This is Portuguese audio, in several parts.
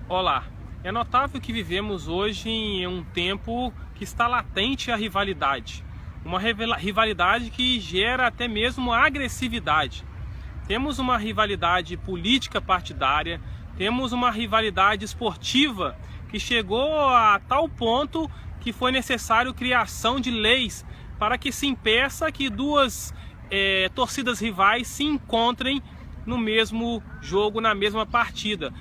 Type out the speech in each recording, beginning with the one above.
Olá, é notável que vivemos hoje em um tempo que está latente a rivalidade. Uma rivalidade que gera até mesmo agressividade. Temos uma rivalidade política partidária, temos uma rivalidade esportiva que chegou a tal ponto que foi necessário criação de leis para que se impeça que duas torcidas rivais se encontrem no mesmo jogo, na mesma partida.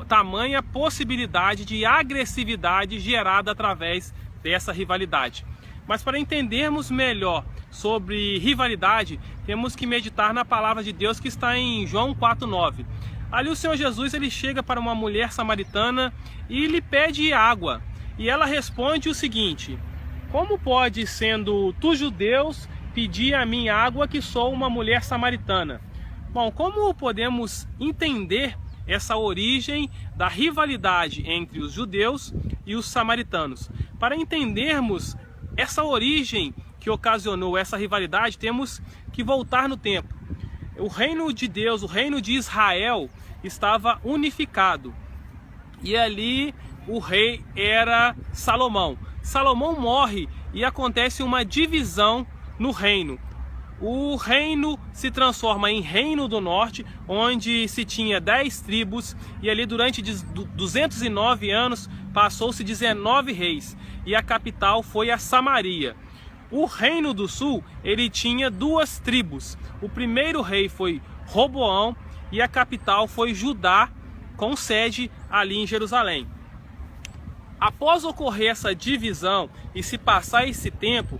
Tamanha possibilidade de agressividade gerada através dessa rivalidade. Mas para entendermos melhor sobre rivalidade, temos que meditar na palavra de Deus que está em João 4,9. Ali o Senhor Jesus ele chega para uma mulher samaritana e lhe pede água. E ela responde o seguinte: como pode, sendo tu judeus, pedir a mim água que sou uma mulher samaritana? Bom, como podemos entender essa origem da rivalidade entre os judeus e os samaritanos? Para entendermos essa origem que ocasionou essa rivalidade, temos que voltar no tempo. O reino de Deus, o reino de Israel, estava unificado. E ali o rei era Salomão. Salomão morre e acontece uma divisão no reino. O reino se transforma em Reino do Norte, onde se tinha 10 tribos, e ali durante 209 anos passou-se 19 reis, e a capital foi a Samaria. O Reino do Sul, ele tinha 2 tribos. O primeiro rei foi Roboão, e a capital foi Judá, com sede ali em Jerusalém. Após ocorrer essa divisão e se passar esse tempo,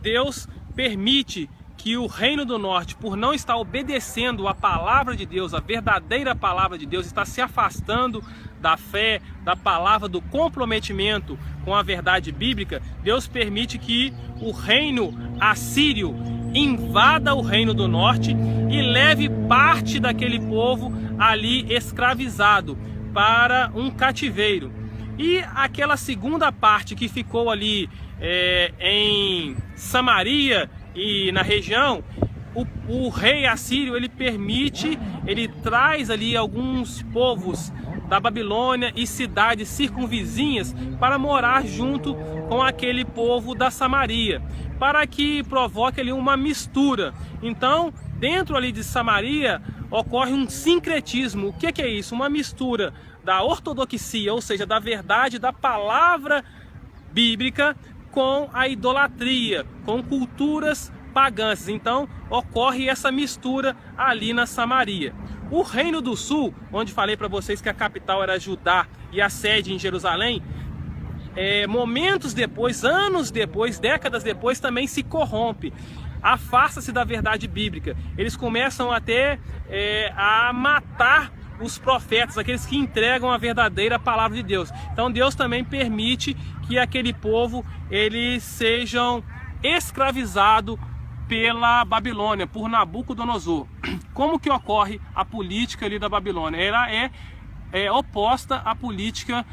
Deus permite que o Reino do Norte, por não estar obedecendo a palavra de Deus, a verdadeira palavra de Deus, está se afastando da fé, da palavra, do comprometimento com a verdade bíblica, Deus permite que o reino assírio invada o Reino do Norte e leve parte daquele povo ali escravizado para um cativeiro. E aquela segunda parte que ficou ali em Samaria e na região, o rei assírio ele traz ali alguns povos da Babilônia e cidades circunvizinhas para morar junto com aquele povo da Samaria, para que provoque ali uma mistura. Então, dentro ali de Samaria ocorre um sincretismo. O que é isso? Uma mistura da ortodoxia, ou seja, da verdade da palavra bíblica, com a idolatria, com culturas pagãs. Então ocorre essa mistura ali na Samaria. O Reino do Sul, onde falei para vocês que a capital era Judá e a sede em Jerusalém, momentos depois, anos depois, décadas depois, também se corrompe, afasta-se da verdade bíblica. Eles começam até a matar os profetas, aqueles que entregam a verdadeira palavra de Deus. Então Deus também permite que aquele povo eles sejam escravizados pela Babilônia, por Nabucodonosor. Como que ocorre a política ali da Babilônia? Ela é oposta à política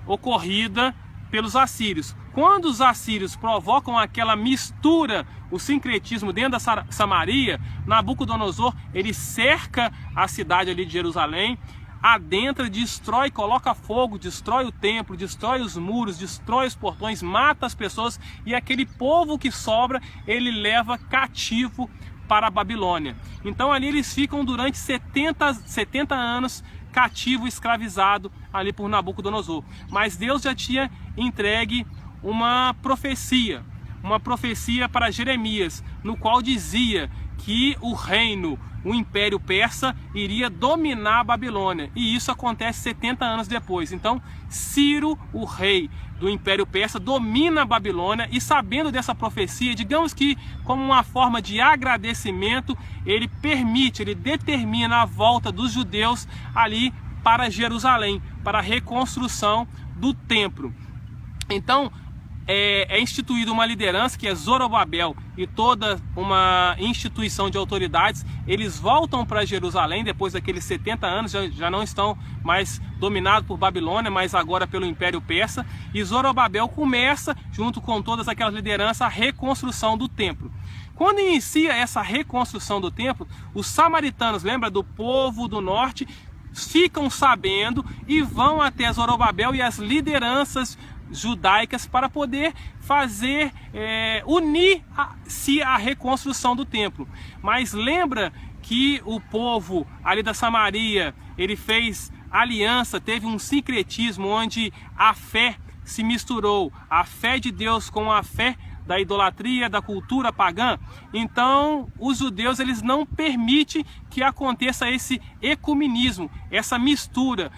ocorrida pelos assírios. Quando os assírios provocam aquela mistura, o sincretismo dentro da Samaria, Nabucodonosor ele cerca a cidade ali de Jerusalém, adentra, destrói, coloca fogo, destrói o templo, destrói os muros, destrói os portões, mata as pessoas, e aquele povo que sobra ele leva cativo para a Babilônia. Então ali eles ficam durante 70 anos cativo, escravizado ali por Nabucodonosor. Mas Deus já tinha entregue uma profecia para Jeremias, no qual dizia que o reino, o Império Persa, iria dominar a Babilônia. E isso acontece 70 anos depois. Então Ciro, o rei do Império Persa, domina a Babilônia, e sabendo dessa profecia, digamos que como uma forma de agradecimento, ele determina a volta dos judeus ali para Jerusalém, para a reconstrução do templo. Então é instituída uma liderança que é Zorobabel e toda uma instituição de autoridades. Eles voltam para Jerusalém depois daqueles 70 anos, já não estão mais dominados por Babilônia, mas agora pelo Império Persa. E Zorobabel começa, junto com todas aquelas lideranças, a reconstrução do templo. Quando inicia essa reconstrução do templo, os samaritanos, lembra do povo do norte, ficam sabendo e vão até Zorobabel e as lideranças judaicas para poder fazer, unir-se à reconstrução do templo. Mas lembra que o povo ali da Samaria, ele fez aliança, teve um sincretismo onde a fé se misturou, a fé de Deus com a fé da idolatria, da cultura pagã. Então os judeus, eles não permitem que aconteça esse ecumenismo, essa mistura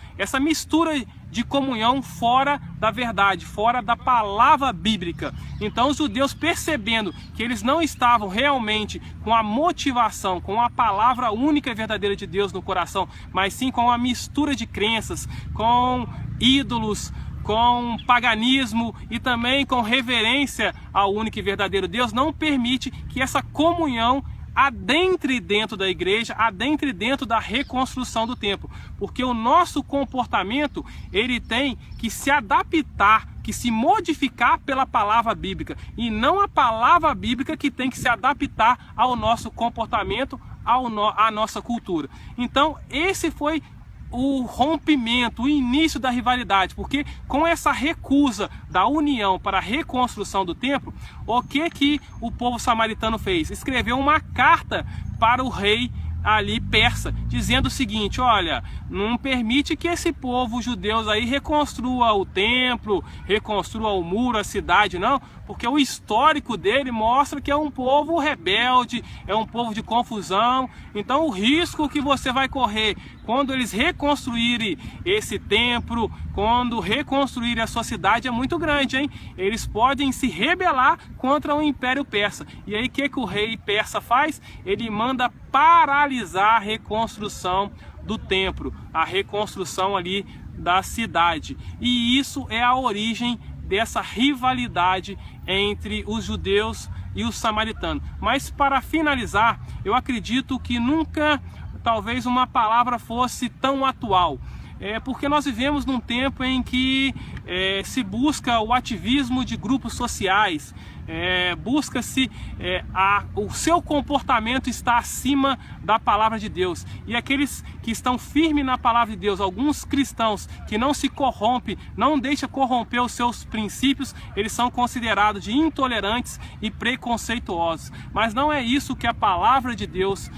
de comunhão fora da verdade, fora da palavra bíblica. Então os judeus, percebendo que eles não estavam realmente com a motivação, com a palavra única e verdadeira de Deus no coração, mas sim com a mistura de crenças, com ídolos, com paganismo e também com reverência ao único e verdadeiro Deus, não permite que essa comunhão adentre dentro da igreja, adentre dentro da reconstrução do templo, porque o nosso comportamento, ele tem que se adaptar, que se modificar pela palavra bíblica, e não a palavra bíblica que tem que se adaptar ao nosso comportamento, à nossa cultura. Então esse foi o rompimento, o início da rivalidade, porque com essa recusa da união para a reconstrução do templo, o que o povo samaritano fez? Escreveu uma carta para o rei ali persa, dizendo o seguinte: olha, não permite que esse povo judeus aí reconstrua o templo, reconstrua o muro, a cidade, não, porque o histórico dele mostra que é um povo rebelde, é um povo de confusão. Então o risco que você vai correr quando eles reconstruírem esse templo, quando reconstruírem a sua cidade, é muito grande, hein? Eles podem se rebelar contra o Império Persa. E aí o que o rei persa faz? Ele manda paralisar a reconstrução do templo, a reconstrução ali da cidade. E isso é a origem dessa rivalidade entre os judeus e os samaritanos. Mas para finalizar, eu acredito que nunca talvez uma palavra fosse tão atual. Porque nós vivemos num tempo em que se busca o ativismo de grupos sociais, busca-se o seu comportamento está acima da palavra de Deus, e aqueles que estão firmes na palavra de Deus, alguns cristãos que não se corrompem, não deixam corromper os seus princípios, eles são considerados de intolerantes e preconceituosos. Mas não é isso que a palavra de Deus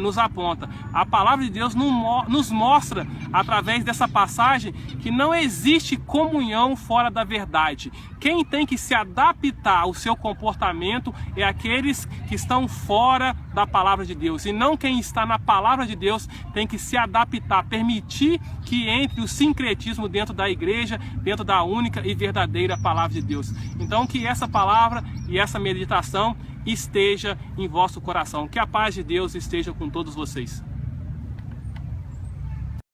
nos aponta. A palavra de Deus nos mostra, através dessa passagem, que não existe comunhão fora da verdade. Quem tem que se adaptar ao seu comportamento é aqueles que estão fora da palavra de Deus, e não quem está na palavra de Deus tem que se adaptar, permitir que entre o sincretismo dentro da igreja, dentro da única e verdadeira palavra de Deus. Então que essa palavra e essa meditação esteja em vosso coração, que a paz de Deus esteja com todos vocês.